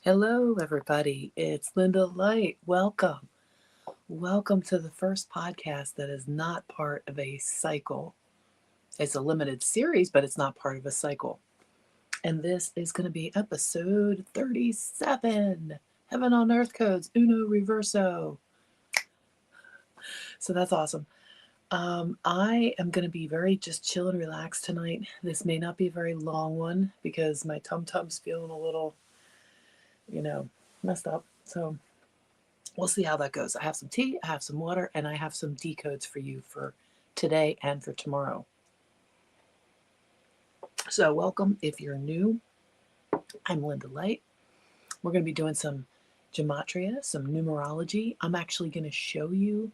Hello, everybody. It's Lynda Light. Welcome. Welcome to the first podcast that is not part of a cycle. It's a limited series, but it's not part of a cycle. And this is going to be episode 37 Heaven on Earth Codes, Uno Reverso. So that's awesome. I am going to be very just chill and relaxed tonight. This may not be a very long one because my tum-tum's feeling a little, messed up. So we'll see how that goes. I have some tea, I have some water, and I have some decodes for you for today and for tomorrow. So welcome if you're new. I'm Lynda Light. We're going to be doing some gematria, some numerology. I'm actually going to show you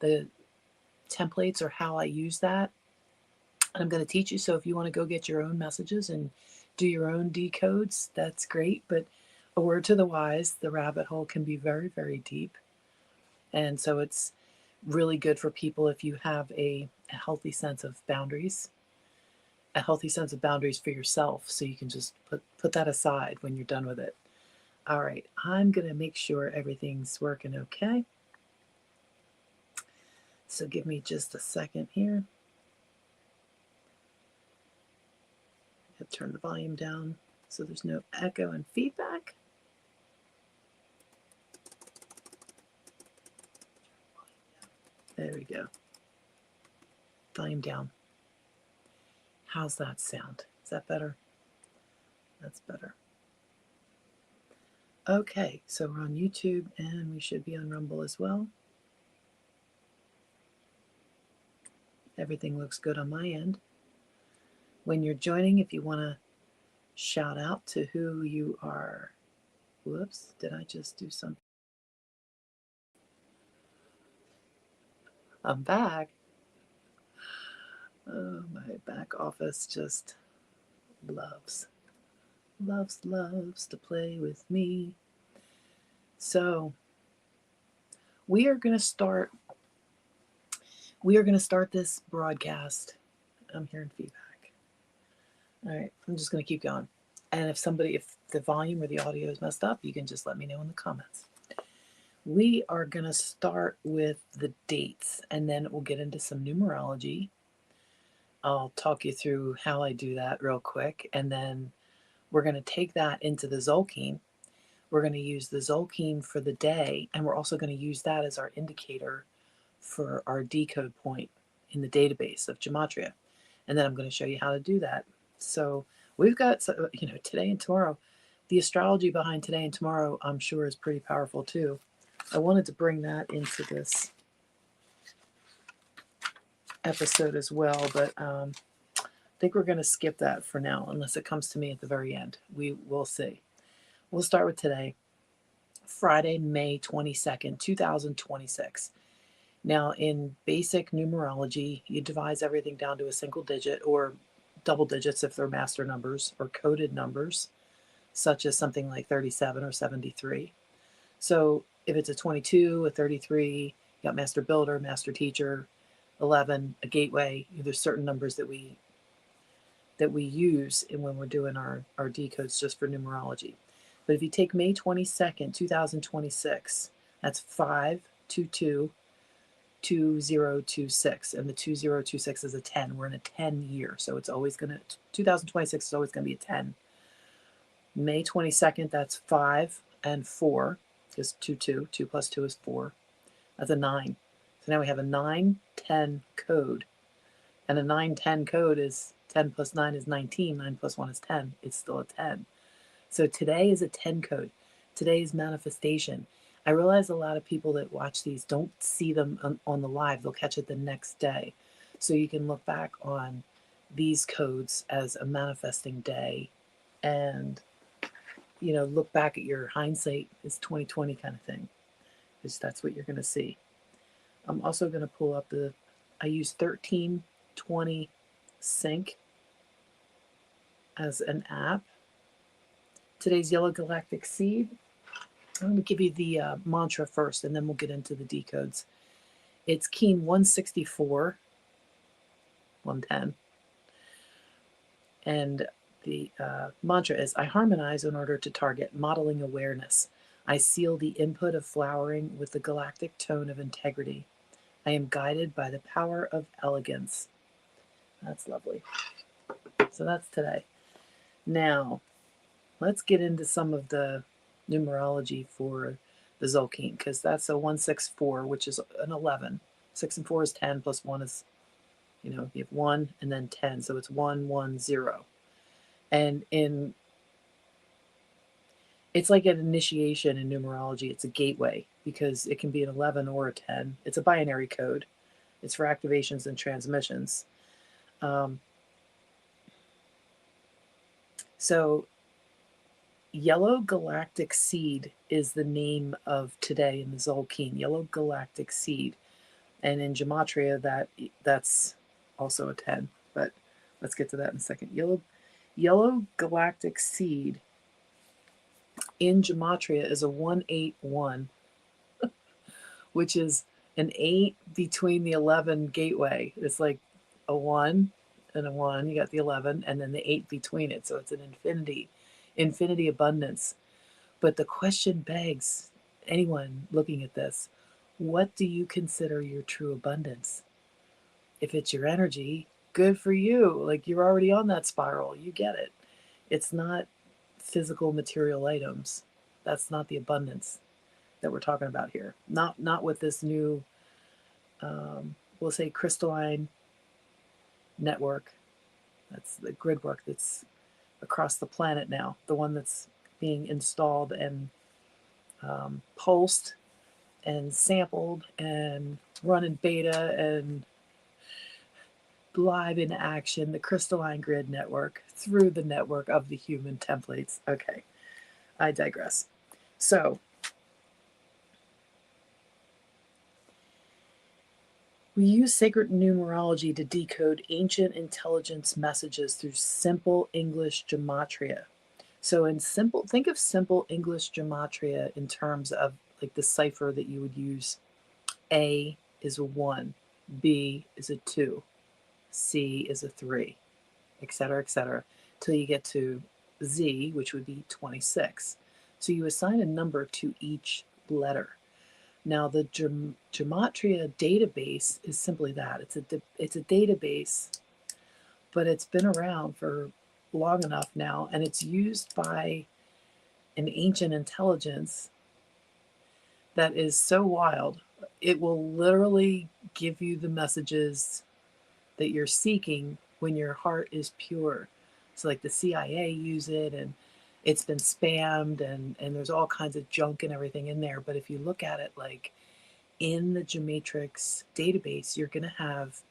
the templates or how I use that. And I'm going to teach you. So if you want to go get your own messages and do your own decodes, that's great. But a word to the wise, the rabbit hole can be very, very deep. And so it's really good for people if you have a healthy sense of boundaries, a healthy sense of boundaries for yourself. So you can just put that aside when you're done with it. All right, I'm going to make sure everything's working okay. So give me just a second here. I'll turn the volume down so there's no echo and feedback. There we go. Volume down. How's that sound? Is that better? That's better. Okay, so we're on YouTube and we should be on Rumble as well. Everything looks good on my end. When you're joining, if you want to shout out to who you are. Whoops, did I just do something? I'm back. Oh, my back office just loves to play with me. So we are going to start this broadcast. I'm hearing feedback. All right, I'm just going to keep going. And if the volume or the audio is messed up, you can just let me know in the comments. We are going to start with the dates, and then we'll get into some numerology. I'll talk you through how I do that real quick, and then we're going to take that into the Zolkeen. We're going to use the Zolkeen for the day, and we're also going to use that as our indicator for our decode point in the database of gematria. And then I'm going to show you how to do that. So we've got, today and tomorrow. The astrology behind today and tomorrow, I'm sure, is pretty powerful too. I wanted to bring that into this episode as well, but I think we're going to skip that for now, unless it comes to me at the very end. We will see. We'll start with today, Friday, May 22nd, 2026. Now, in basic numerology, you divide everything down to a single digit or double digits if they're master numbers or coded numbers, such as something like 37 or 73. So if it's a 22, a 33, you got master builder, master teacher, 11, a gateway. There's certain numbers that we use when we're doing our decodes just for numerology. But if you take May 22nd, 2026, that's 522 2026, and the 2026 is a 10. We're in a 10 year, so it's always going to 2026 is always going to be a 10. May 22nd, that's 5 and 4, because 2 plus 2 is 4. That's a 9. So now we have a 9-10 code, and a 9-10 code is 10 plus 9 is 19. 9 plus 1 is 10. It's still a 10. So today is a 10 code. Today's manifestation. I realize a lot of people that watch these don't see them on the live. They'll catch it the next day. So you can look back on these codes as a manifesting day and, look back at your hindsight is 2020 kind of thing, because that's what you're going to see. I'm also going to pull up I use 1320 Sync as an app. Today's Yellow Galactic Seed. I'm going to give you the mantra first, and then we'll get into the decodes. It's Keen 164, 110. And The mantra is, I harmonize in order to target modeling awareness. I seal the input of flowering with the galactic tone of integrity. I am guided by the power of elegance. That's lovely. So that's today. Now, let's get into some of the numerology for the Zolkeen, because that's a 164, which is an 11. 6 and 4 is 10, plus 1 is, you have 1 and then 10, so it's 110. And it's like an initiation in numerology. It's a gateway because it can be an 11 or a 10. It's a binary code. It's for activations and transmissions. So Yellow Galactic Seed is the name of today in the Zolkeen. Yellow Galactic Seed. And in Gematria, that's also a 10. But let's get to that in a second. Yellow Galactic Seed in Gematria is a 181, which is an 8 between the 11 gateway. It's like a 1 and a 1. You got the 11 and then the 8 between it. So it's an infinity abundance. But the question begs, anyone looking at this, what do you consider your true abundance? If it's your energy, good for you. Like, you're already on that spiral. You get it. It's not physical material items. That's not the abundance that we're talking about here. Not with this new, we'll say, crystalline network. That's the grid work that's across the planet now. The one that's being installed and pulsed and sampled and run in beta and live in action, the crystalline grid network through the network of the human templates. Okay, I digress. So we use sacred numerology to decode ancient intelligence messages through simple English gematria. So think of simple English gematria in terms of like the cipher that you would use. A is a 1, B is a 2, C is a 3, etc., till you get to Z, which would be 26. So you assign a number to each letter. Now, the Gematria database is simply that. It's a database, but it's been around for long enough now, and it's used by an ancient intelligence that is so wild. It will literally give you the messages that you're seeking when your heart is pure. So like the CIA use it, and it's been spammed, and there's all kinds of junk and everything in there. But if you look at it like in the Gematrix database, you're gonna have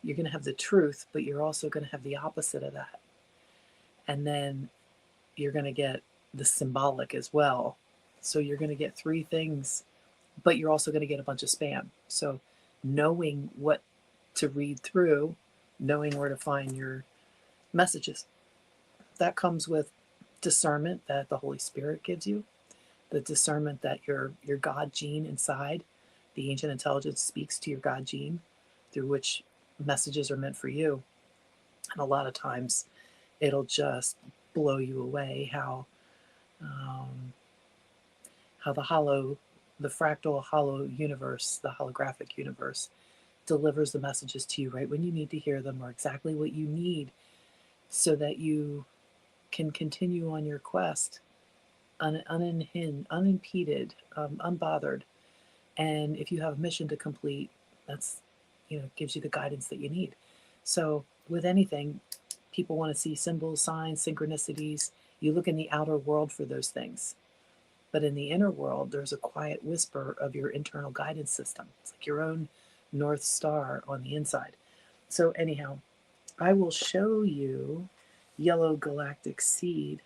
the truth, but you're also gonna have the opposite of that. And then you're gonna get the symbolic as well. So you're gonna get 3 things, but you're also gonna get a bunch of spam. So knowing what to read through, knowing where to find your messages, that comes with discernment that the Holy Spirit gives you, the discernment that your God gene inside, the ancient intelligence speaks to your God gene, through which messages are meant for you. And a lot of times it'll just blow you away how the fractal hollow universe, the holographic universe, delivers the messages to you right when you need to hear them, or exactly what you need, so that you can continue on your quest unimpeded, unbothered. And if you have a mission to complete, that's, gives you the guidance that you need. So with anything, people want to see symbols, signs, synchronicities. You look in the outer world for those things. But in the inner world, there's a quiet whisper of your internal guidance system. It's like your own North Star on the inside. So anyhow, I will show you Yellow Galactic Seed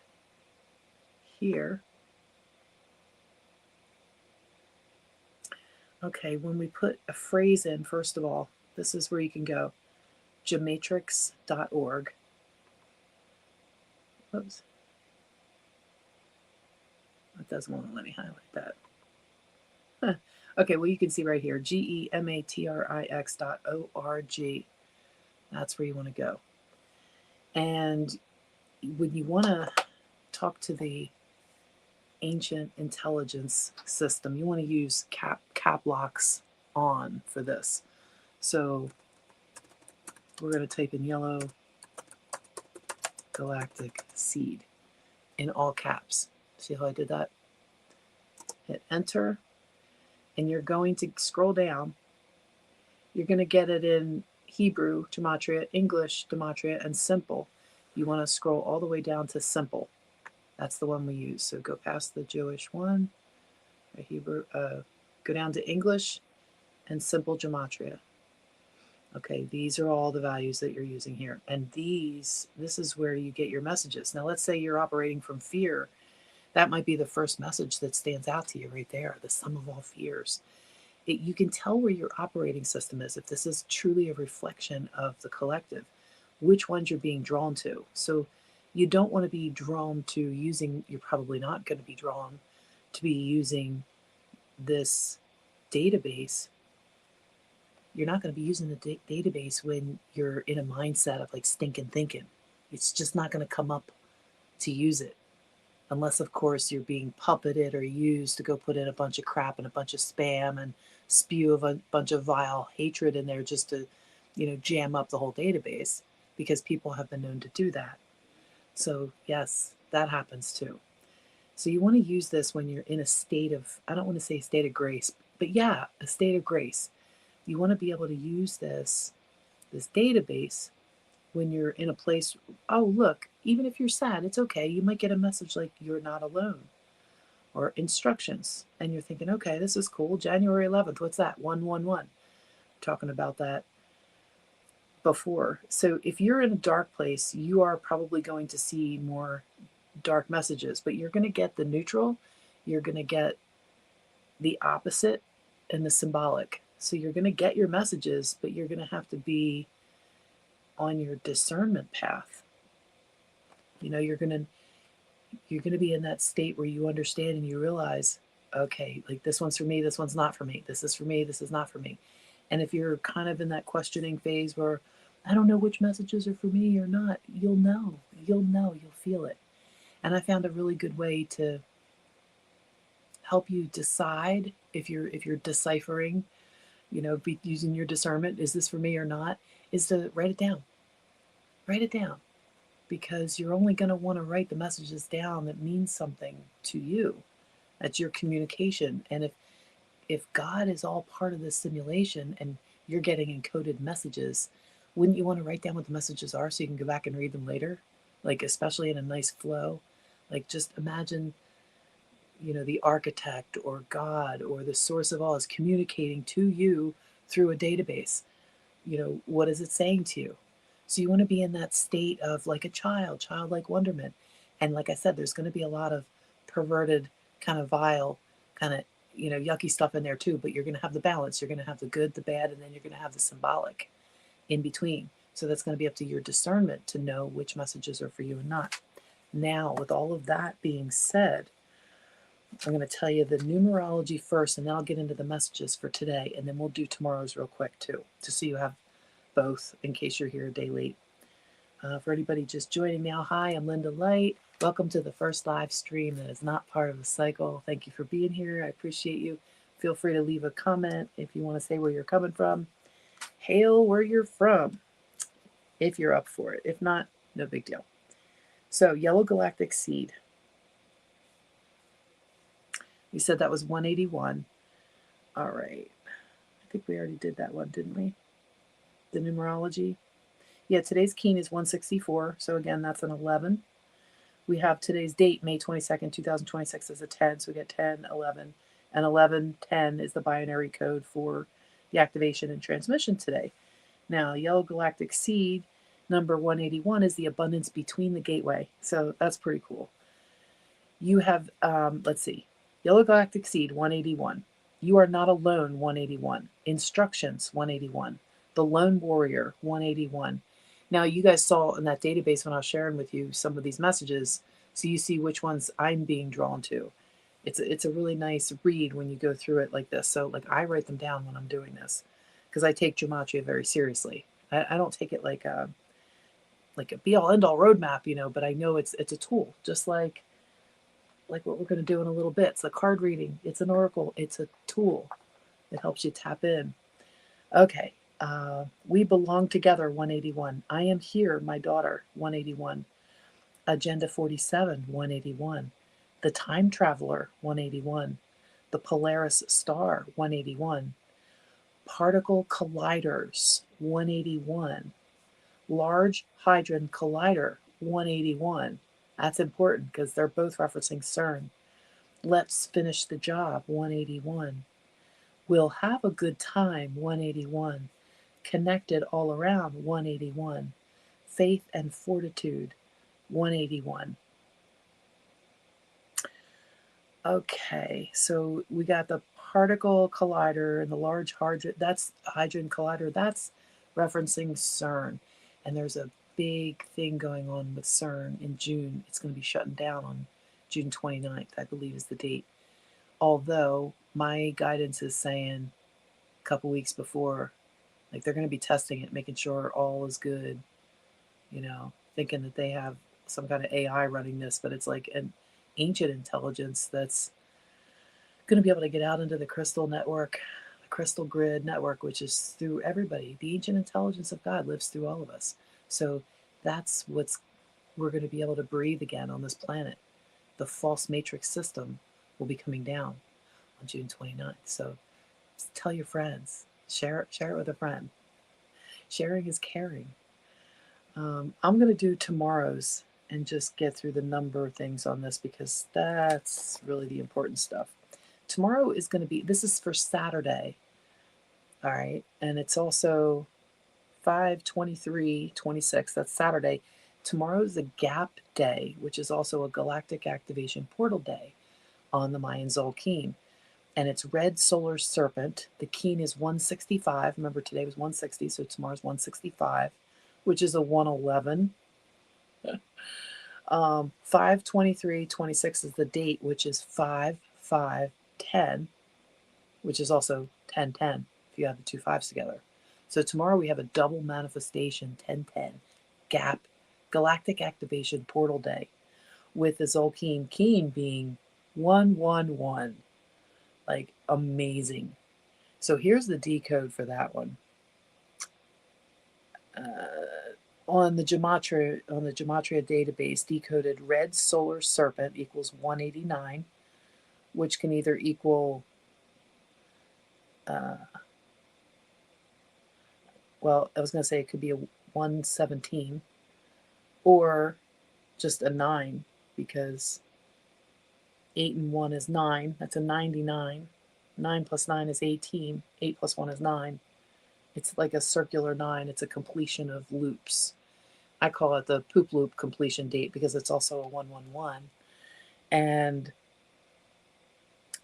here. Okay, when we put a phrase in, first of all, this is where you can go, gematrix.org. Oops. It doesn't want to let me highlight that. Huh. Okay, well, you can see right here, gematrix.org. That's where you want to go. And when you want to talk to the ancient intelligence system, you want to use cap locks on for this. So we're going to type in yellow galactic seed in all caps. See how I did that? Hit enter, and you're going to scroll down. You're going to get it in Hebrew, gematria, English, gematria, and simple. You want to scroll all the way down to simple. That's the one we use. So go past the Jewish one, Hebrew, go down to English and simple gematria. Okay, these are all the values that you're using here. And this is where you get your messages. Now, let's say you're operating from fear. That might be the first message that stands out to you right there, the sum of all fears. You can tell where your operating system is if this is truly a reflection of the collective, which ones you're being drawn to. So you don't want to be drawn to using, you're probably not going to be drawn to be using this database. You're not going to be using the database when you're in a mindset of like stinking thinking. It's just not going to come up to use it. Unless, of course, you're being puppeted or used to go put in a bunch of crap and a bunch of spam and spew a bunch of vile hatred in there just to, jam up the whole database, because people have been known to do that. So, yes, that happens too. So you want to use this when you're in a state of, I don't want to say a state of grace, but yeah, a state of grace. You want to be able to use this database when you're in a place. Oh, look, even if you're sad, it's okay. You might get a message like you're not alone, or instructions, and you're thinking, okay, this is cool. January 11th, what's that? 111. Talking about that before. So if you're in a dark place, you are probably going to see more dark messages, but you're going to get the neutral, you're going to get the opposite, and the symbolic. So you're going to get your messages, but you're going to have to be on your discernment path. You're going to be in that state where you understand and you realize, okay, like this one's for me, this one's not for me, this is for me, this is not for me. And if you're kind of in that questioning phase where I don't know which messages are for me or not, you'll know, you'll feel it. And I found a really good way to help you decide if you're deciphering, using your discernment, is this for me or not, is to write it down. Write it down, because you're only going to want to write the messages down that mean something to you. That's your communication. And if God is all part of this simulation and you're getting encoded messages, wouldn't you want to write down what the messages are so you can go back and read them later? Like, especially in a nice flow. Like, just imagine, the architect or God or the source of all is communicating to you through a database. What is it saying to you? So you want to be in that state of like a childlike wonderment. And like I said, there's going to be a lot of perverted, kind of vile, kind of, yucky stuff in there too, but you're going to have the balance. You're going to have the good, the bad, and then you're going to have the symbolic in between. So that's going to be up to your discernment to know which messages are for you and not. Now, with all of that being said, I'm going to tell you the numerology first, and then I'll get into the messages for today, and then we'll do tomorrow's real quick too, just so you have both in case you're here a day late. For anybody just joining now, hi, I'm Lynda Light. Welcome to the first live stream that is not part of the cycle. Thank you for being here. I appreciate you. Feel free to leave a comment if you want to say where you're coming from. Hail where you're from, if you're up for it. If not, no big deal. So, yellow galactic seed. We said that was 181. All right. I think we already did that one, didn't we? The numerology. Yeah, today's keen is 164. So again, that's an 11. We have today's date, May 22nd, 2026 as a 10. So we get 10, 11. And 11, 10 is the binary code for the activation and transmission today. Now, yellow galactic seed, number 181, is the abundance between the gateway. So that's pretty cool. You have, let's see, yellow galactic seed, 181. You are not alone, 181. Instructions, 181. The lone warrior, 181. Now, you guys saw in that database when I was sharing with you some of these messages, so you see which ones I'm being drawn to. It's a really nice read when you go through it like this. So, like, I write them down when I'm doing this because I take gematria very seriously. I don't take it like like a be all end all roadmap, but I know it's a tool, just like what we're going to do in a little bit. It's a card reading. It's an oracle. It's a tool that helps you tap in. Okay. We belong together, 181. I am here, my daughter, 181. Agenda 47, 181. The Time Traveler, 181. The Polaris Star, 181. Particle Colliders, 181. Large Hadron Collider, 181. That's important because they're both referencing CERN. Let's Finish the Job, 181. We'll Have a Good Time, 181. Connected All Around, 181. Faith and Fortitude, 181. Okay, so we got the particle collider and the large hadron. That's hadron collider. That's referencing CERN. And there's a big thing going on with CERN in June. It's going to be shutting down on June 29th, I believe is the date. Although my guidance is saying a couple weeks before, like they're going to be testing it, making sure all is good, thinking that they have some kind of AI running this, but it's like an ancient intelligence that's going to be able to get out into the crystal network, the crystal grid network, which is through everybody. The ancient intelligence of God lives through all of us. So that's we're going to be able to breathe again on this planet. The false matrix system will be coming down on June 29th. So tell your friends, share it with a friend. Sharing is caring. I'm going to do tomorrow's and just get through the number things on this because that's really the important stuff. Tomorrow is going to be, this is for Saturday, all right, and it's also 5/23/26, that's Saturday. Tomorrow is a gap day, which is also a galactic activation portal day on the Mayan Zolkeen, and it's red solar serpent. The keen is 165. Remember, today was 160, so tomorrow's 165, which is a 111. 5/23/26 is the date, which is 5/5/10, which is also 10/10 if you have the two fives together. So tomorrow we have a double manifestation, 10/10 gap galactic activation portal day, with the Zolkeen keen being 111. Like amazing. So here's the decode for that one. On the gematria database, decoded red solar serpent equals 189, which can either equal well, I was going to say it could be a 117 or just a 9, because 8 and 1 is 9. That's a 99. 9 plus 9 is 18. 8 plus 1 is 9. It's like a circular 9. It's a completion of loops. I call it the poop loop completion date because it's also a 111. And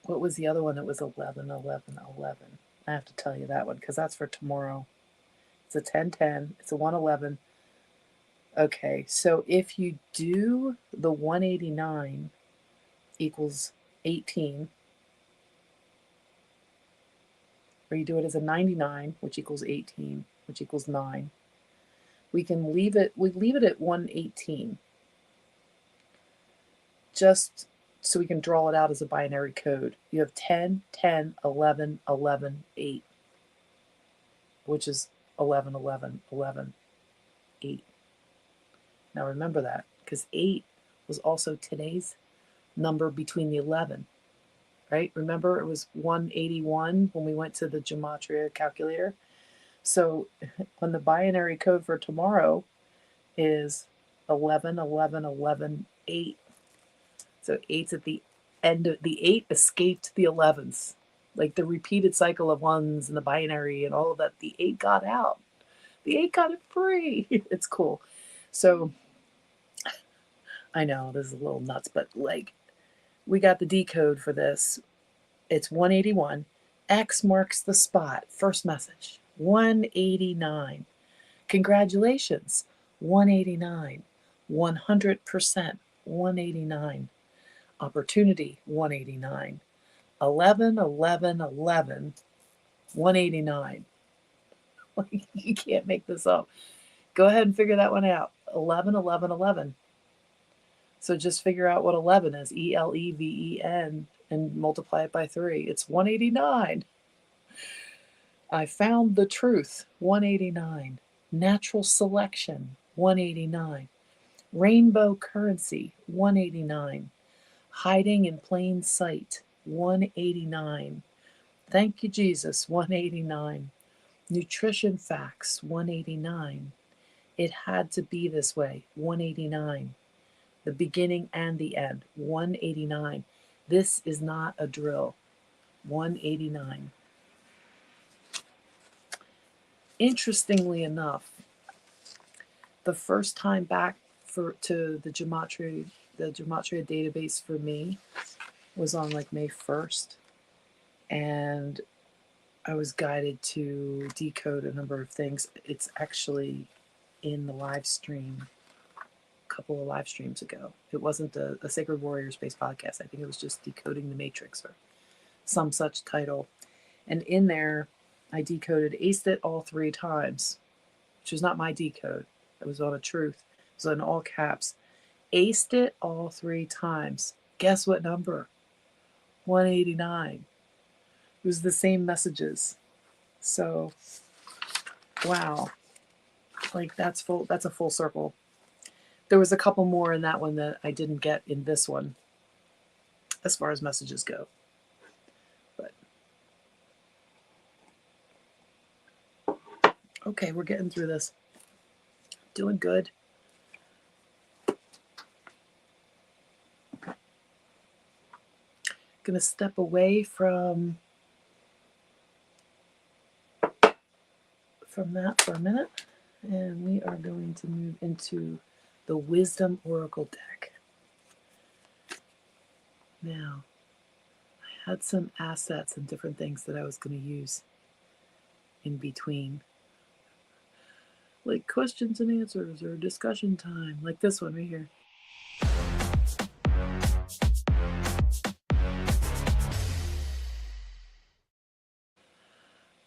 what was the other one that was 11, 11, 11? I have to tell you that one because that's for tomorrow. It's a 10/10. It's a 111. Okay, so if you do the 189 equals 18, or you do it as a 99, which equals 18, which equals 9, we leave it at 118, just so we can draw it out as a binary code. You have 10, 10, 11, 11, 8, which is 11, 11, 11, 8. Now remember that, because 8 was also today's number between the 11, right? Remember it was 181 when we went to the gematria calculator. So when the binary code for tomorrow is 11, 11, 11, 8. So 8's at the end of the 8 escaped the 11s. Like the repeated cycle of ones and the binary and all of that, the 8 got out. The 8 got it free. It's cool. So I know this is a little nuts, but like we got the decode for this. It's 181. X marks the spot. First message. 189. Congratulations. 189. 100%. 189. Opportunity. 189. 11, 11, 11. 189. You can't make this up. Go ahead and figure that one out. 11, 11, 11. So just figure out what 11 is, ELEVEN, and multiply it by 3. It's 189. I found the truth, 189. Natural selection, 189. Rainbow currency, 189. Hiding in plain sight, 189. Thank you, Jesus, 189. Nutrition facts, 189. It had to be this way, 189. The beginning and the end, 189. This is not a drill, 189. Interestingly enough, the first time back to the gematria database for me was on like May 1st, and I was guided to decode a number of things. It's actually in the live stream a couple of live streams ago. It wasn't a Sacred Warrior Space podcast. I think it was just Decoding the Matrix or some such title. And in there, I decoded aced it all 3 times, which was not my decode. It was on a truth. It was in all caps. Aced it all 3 times. Guess what number? 189. It was the same messages. So, wow. Like that's a full circle. There was a couple more in that one that I didn't get in this one as far as messages go. But okay, we're getting through this. Doing good. Gonna step away from that for a minute, and we are going to move into the Wisdom Oracle deck. Now, I had some assets and different things that I was going to use in between, like questions and answers or discussion time, like this one right here.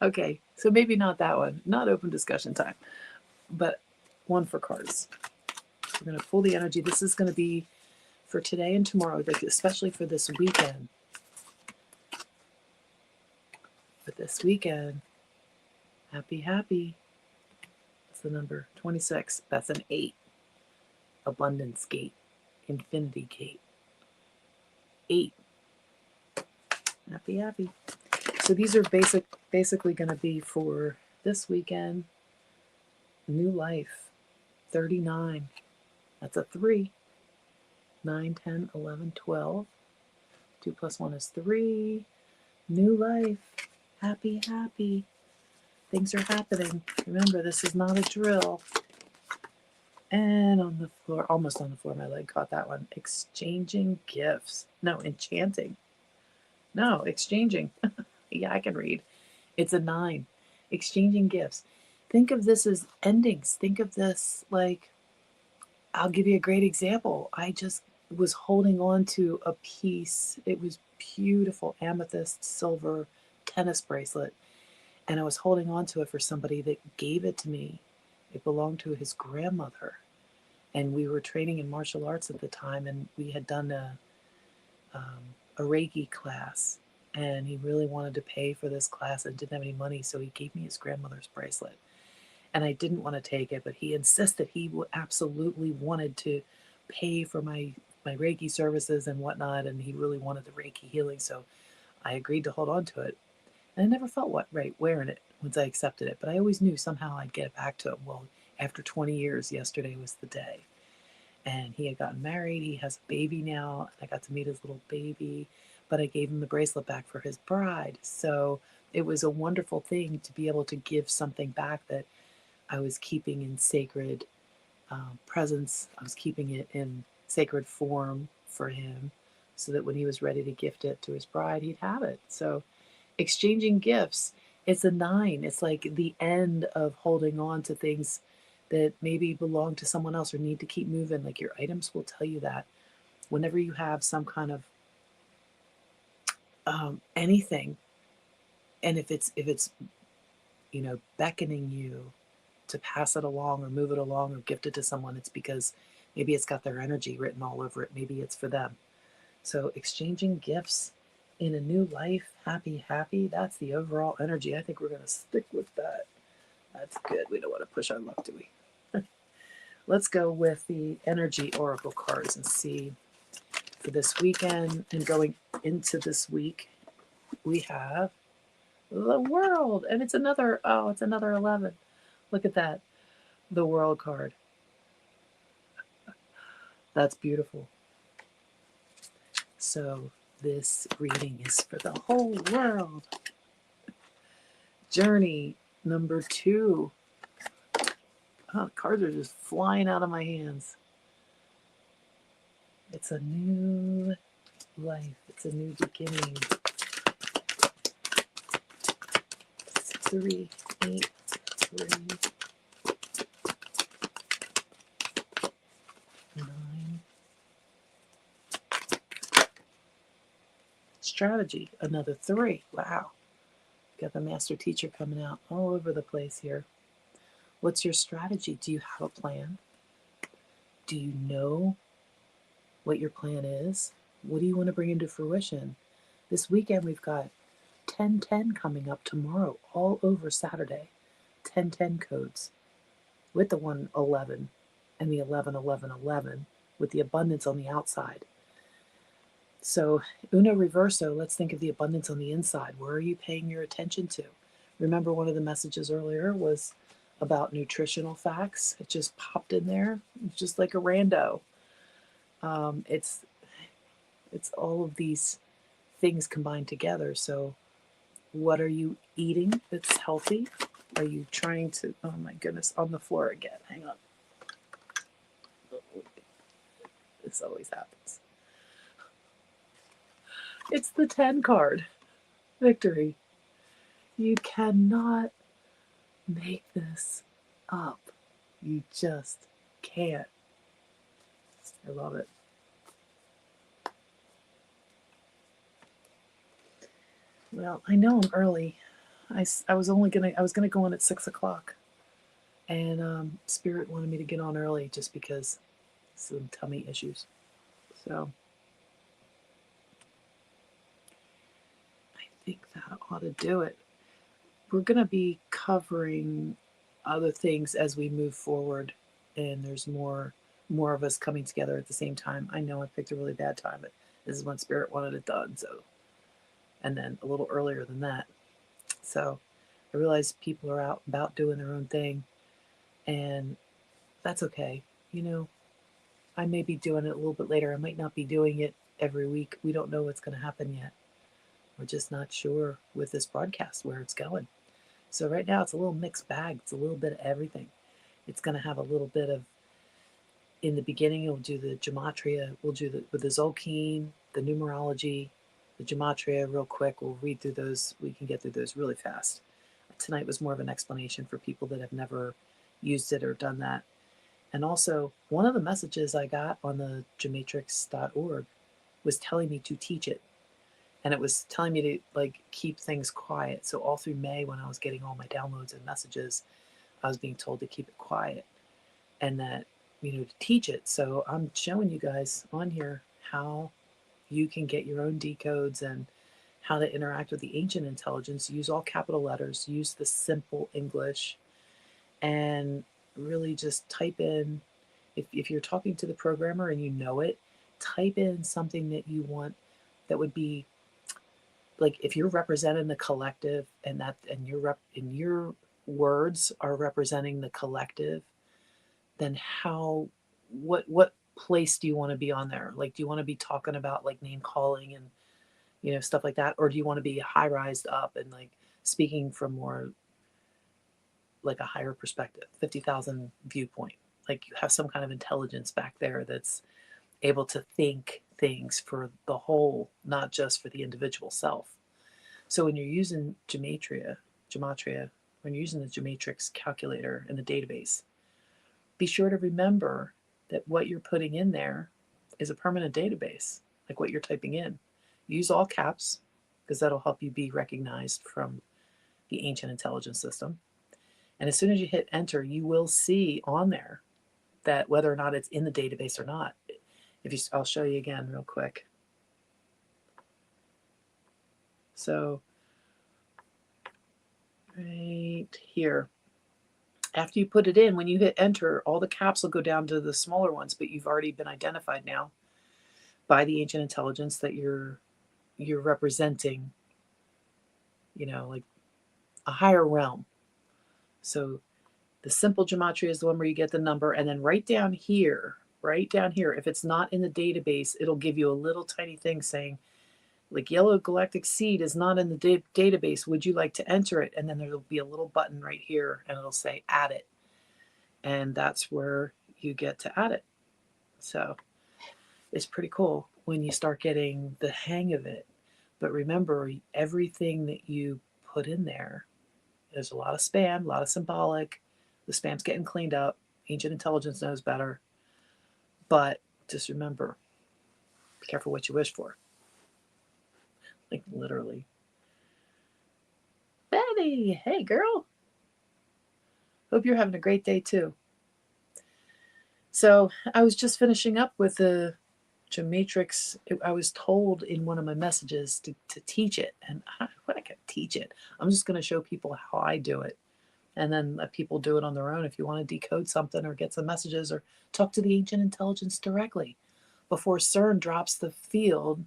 Okay, so maybe not that one, not open discussion time, but one for cards. We're going to pull the energy. This is going to be for today and tomorrow, especially for this weekend. But this weekend, happy. That's the number 26. That's an 8. Abundance gate. Infinity gate. 8. Happy. So these are basically going to be for this weekend. New life. 39. That's a 3. 9, 10, 11, 12. 2 plus 1 is 3. New life. Happy. Things are happening. Remember, this is not a drill. And on the floor, almost on the floor, my leg caught that one. Exchanging gifts. No, enchanting. No, exchanging. Yeah, I can read. It's a 9. Exchanging gifts. Think of this as endings. Think of this like, I'll give you a great example. I just was holding on to a piece. It was beautiful amethyst silver tennis bracelet. And I was holding on to it for somebody that gave it to me. It belonged to his grandmother. And we were training in martial arts at the time, and we had done a Reiki class. And he really wanted to pay for this class and didn't have any money, so he gave me his grandmother's bracelet. And I didn't want to take it, but he insisted. He absolutely wanted to pay for my Reiki services and whatnot, and he really wanted the Reiki healing, so I agreed to hold on to it. And I never felt right wearing it once I accepted it, but I always knew somehow I'd get it back to him. Well, after 20 years, yesterday was the day. And he had gotten married. He has a baby now. I got to meet his little baby, but I gave him the bracelet back for his bride. So it was a wonderful thing to be able to give something back that I was keeping in sacred presence. I was keeping it in sacred form for him so that when he was ready to gift it to his bride, he'd have it. So exchanging gifts, it's a 9. It's like the end of holding on to things that maybe belong to someone else or need to keep moving. Like your items will tell you that whenever you have some kind of anything, and if it's beckoning you to pass it along or move it along or gift it to someone, it's because maybe it's got their energy written all over it. Maybe it's for them. So exchanging gifts in a new life, happy, happy, that's the overall energy. I think we're going to stick with that. That's good. We don't want to push our luck, do we? Let's go with the energy oracle cards and see for this weekend and going into this week. We have the world, and it's another 11. Look at that. The world card. That's beautiful. So this reading is for the whole world. Journey number 2. Oh, the cards are just flying out of my hands. It's a new life. It's a new beginning. 3, 8, 3, 9. Strategy, another 3. Wow. Got the master teacher coming out all over the place here. What's your strategy? Do you have a plan? Do you know what your plan is? What do you want to bring into fruition? This weekend we've got 1010 coming up tomorrow, all over Saturday. 1010 codes with the 111 and the 111111 with the abundance on the outside. So uno reverso, let's think of the abundance on the inside. Where are you paying your attention to? Remember one of the messages earlier was about nutritional facts. It just popped in there. It's just like a rando. It's all of these things combined together. So what are you eating that's healthy? Are you trying to, oh my goodness, on the floor again. Hang on. This always happens. It's the 10 card. Victory. You cannot make this up. You just can't. I love it. Well, I know I'm early. I was gonna go on at 6 o'clock, and Spirit wanted me to get on early just because some tummy issues. So I think that ought to do it. We're gonna be covering other things as we move forward, and there's more of us coming together at the same time. I know I picked a really bad time, but this is when Spirit wanted it done. So, and then a little earlier than that. So I realize people are out about doing their own thing, and that's okay. You know, I may be doing it a little bit later. I might not be doing it every week. We don't know what's going to happen yet. We're just not sure with this broadcast where it's going. So right now it's a little mixed bag. It's a little bit of everything. It's going to have a little bit of, in the beginning, we'll do the gematria. We'll do with the Zolkeen, the numerology, the gematria real quick. We'll read through those. We can get through those really fast. Tonight was more of an explanation for people that have never used it or done that. And also, one of the messages I got on the gematrix.org was telling me to teach it. And it was telling me to keep things quiet. So all through May, when I was getting all my downloads and messages, I was being told to keep it quiet and that, to teach it. So I'm showing you guys on here how you can get your own decodes and how to interact with the ancient intelligence. Use all capital letters, use the simple English, and really just type in, if you're talking to the programmer and you know it, type in something that you want that would be, like, if you're representing the collective and your words are representing the collective, then what place do you want to be on there? Like, do you want to be talking about like name calling and stuff like that, or do you want to be high rised up and like speaking from more like a higher perspective, 50,000 viewpoint? Like, you have some kind of intelligence back there that's able to think things for the whole, not just for the individual self. So when you're using gematria, when you're using the Gematrix calculator in the database, be sure to remember that what you're putting in there is a permanent database, like what you're typing in. Use all caps, because that'll help you be recognized from the ancient intelligence system. And as soon as you hit enter, you will see on there that whether or not it's in the database or not. I'll show you again real quick. So right here, after you put it in, when you hit enter, all the caps will go down to the smaller ones, but you've already been identified now by the ancient intelligence that you're representing, like a higher realm. So the simple gematria is the one where you get the number, and then right down here, if it's not in the database, it'll give you a little tiny thing saying, like, yellow galactic seed is not in the database. Would you like to enter it? And then there'll be a little button right here, and it'll say add it. And that's where you get to add it. So it's pretty cool when you start getting the hang of it. But remember, everything that you put in there's a lot of spam, a lot of symbolic. The spam's getting cleaned up. Ancient intelligence knows better. But just remember, be careful what you wish for. Like, literally. Betty, hey girl. Hope you're having a great day too. So I was just finishing up with the Gematrix. I was told in one of my messages to teach it. And what I can teach it. I'm just going to show people how I do it. And then let people do it on their own if you want to decode something or get some messages or talk to the ancient intelligence directly before CERN drops the field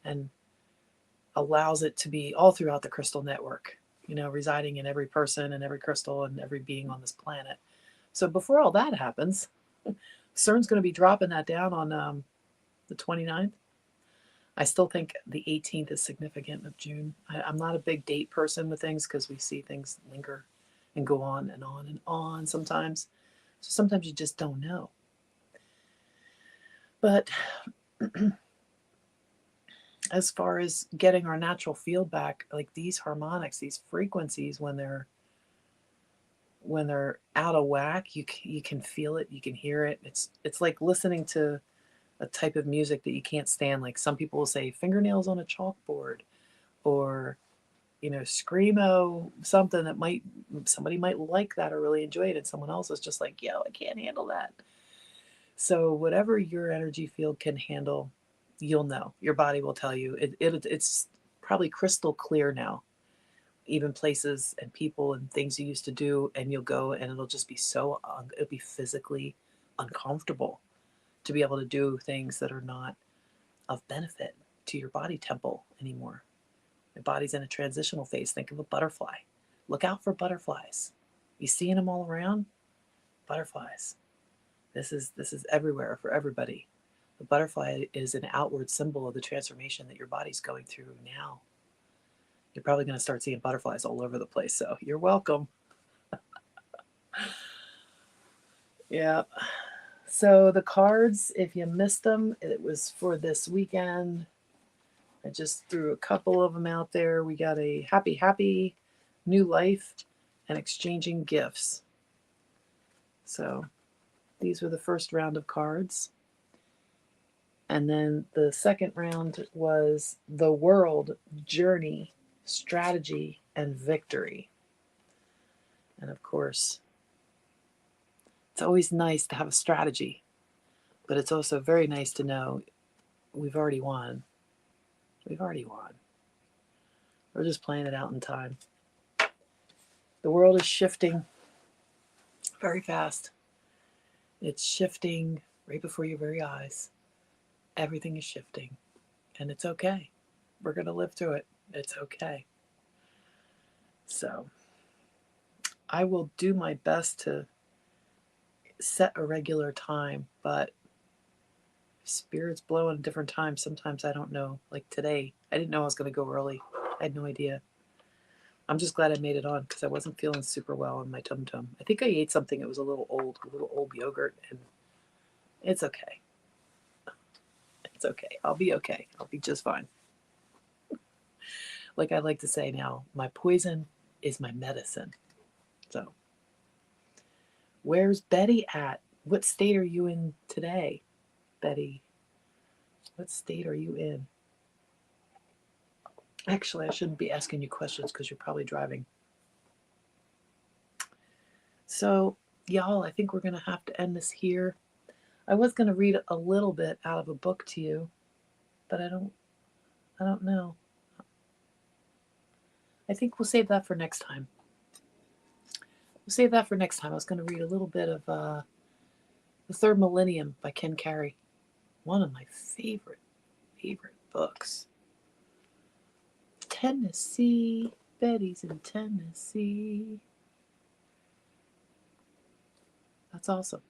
and allows it to be all throughout the crystal network, residing in every person and every crystal and every being on this planet. So before all that happens, CERN's going to be dropping that down on the 29th. I still think the 18th is significant of June. I'm not a big date person with things because we see things linger and go on and on and on sometimes. So sometimes you just don't know. But as far as getting our natural field back, like these harmonics, these frequencies, when they're out of whack, you can feel it, you can hear it. It's like listening to a type of music that you can't stand. Like some people will say fingernails on a chalkboard, or screamo, something that somebody might like that or really enjoy it, and someone else is just like, yo, I can't handle that. So whatever your energy field can handle, you'll know. Your body will tell you. It's probably crystal clear now. Even places and people and things you used to do, and you'll go and it'll just be it'll be physically uncomfortable to be able to do things that are not of benefit to your body temple anymore. My body's in a transitional phase. Think of a butterfly. Look out for butterflies. You seeing them all around? Butterflies. This is everywhere for everybody. The butterfly is an outward symbol of the transformation that your body's going through now. You're probably going to start seeing butterflies all over the place, so you're welcome. Yeah. So the cards, if you missed them, it was for this weekend. I just threw a couple of them out there. We got a happy new life and exchanging gifts. So these were the first round of cards. And then the second round was the world, journey, strategy, and victory. And of course, it's always nice to have a strategy, but it's also very nice to know we've already won. We've already won. We're just playing it out in time. The world is shifting very fast. It's shifting right before your very eyes. Everything is shifting, and it's okay. We're going to live through it. It's okay. So I will do my best to set a regular time, but spirits blow at a different time. Sometimes I don't know. Like today, I didn't know I was going to go early. I had no idea. I'm just glad I made it on because I wasn't feeling super well in my tum-tum. I think I ate something that was a little old yogurt, and it's okay. It's okay. I'll be okay. I'll be just fine. Like I like to say now, my poison is my medicine. So, where's Betty at? What state are you in today, Betty? What state are you in? Actually, I shouldn't be asking you questions because you're probably driving. So, y'all, I think we're going to have to end this here. I was going to read a little bit out of a book to you, but I don't know. I think we'll save that for next time. We'll save that for next time. I was going to read a little bit of The Third Millennium by Ken Carey. One of my favorite books. Tennessee, Betty's in Tennessee. That's awesome.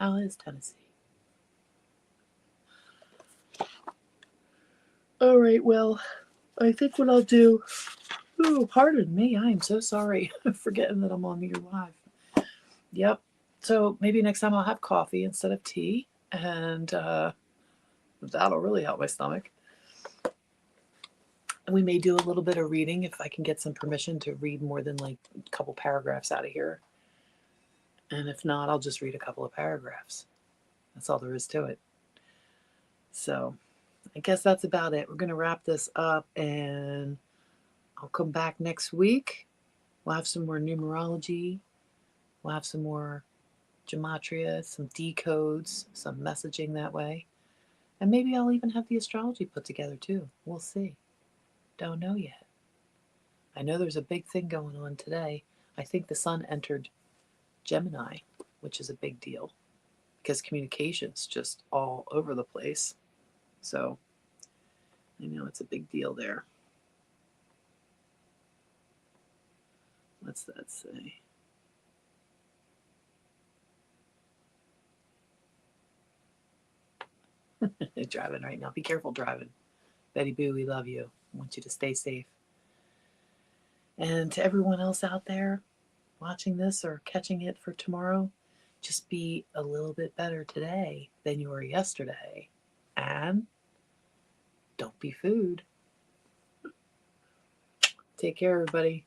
How is Tennessee? All right, well, I think what I'll do. Oh, pardon me. I am so sorry. I'm forgetting that I'm on your live. Yep. So maybe next time I'll have coffee instead of tea, and that'll really help my stomach. And we may do a little bit of reading if I can get some permission to read more than like a couple paragraphs out of here. And if not, I'll just read a couple of paragraphs. That's all there is to it. So I guess that's about it. We're going to wrap this up, and I'll come back next week. We'll have some more numerology. We'll have some more gematria, some decodes, some messaging that way. And maybe I'll even have the astrology put together too. We'll see. Don't know yet. I know there's a big thing going on today. I think the sun entered Gemini, which is a big deal because communication's just all over the place. So I know it's a big deal there. What's that say? Driving right now. Be careful driving. Betty Boo, we love you. I want you to stay safe. And to everyone else out there watching this or catching it for tomorrow, just be a little bit better today than you were yesterday. And don't be food. Take care, everybody.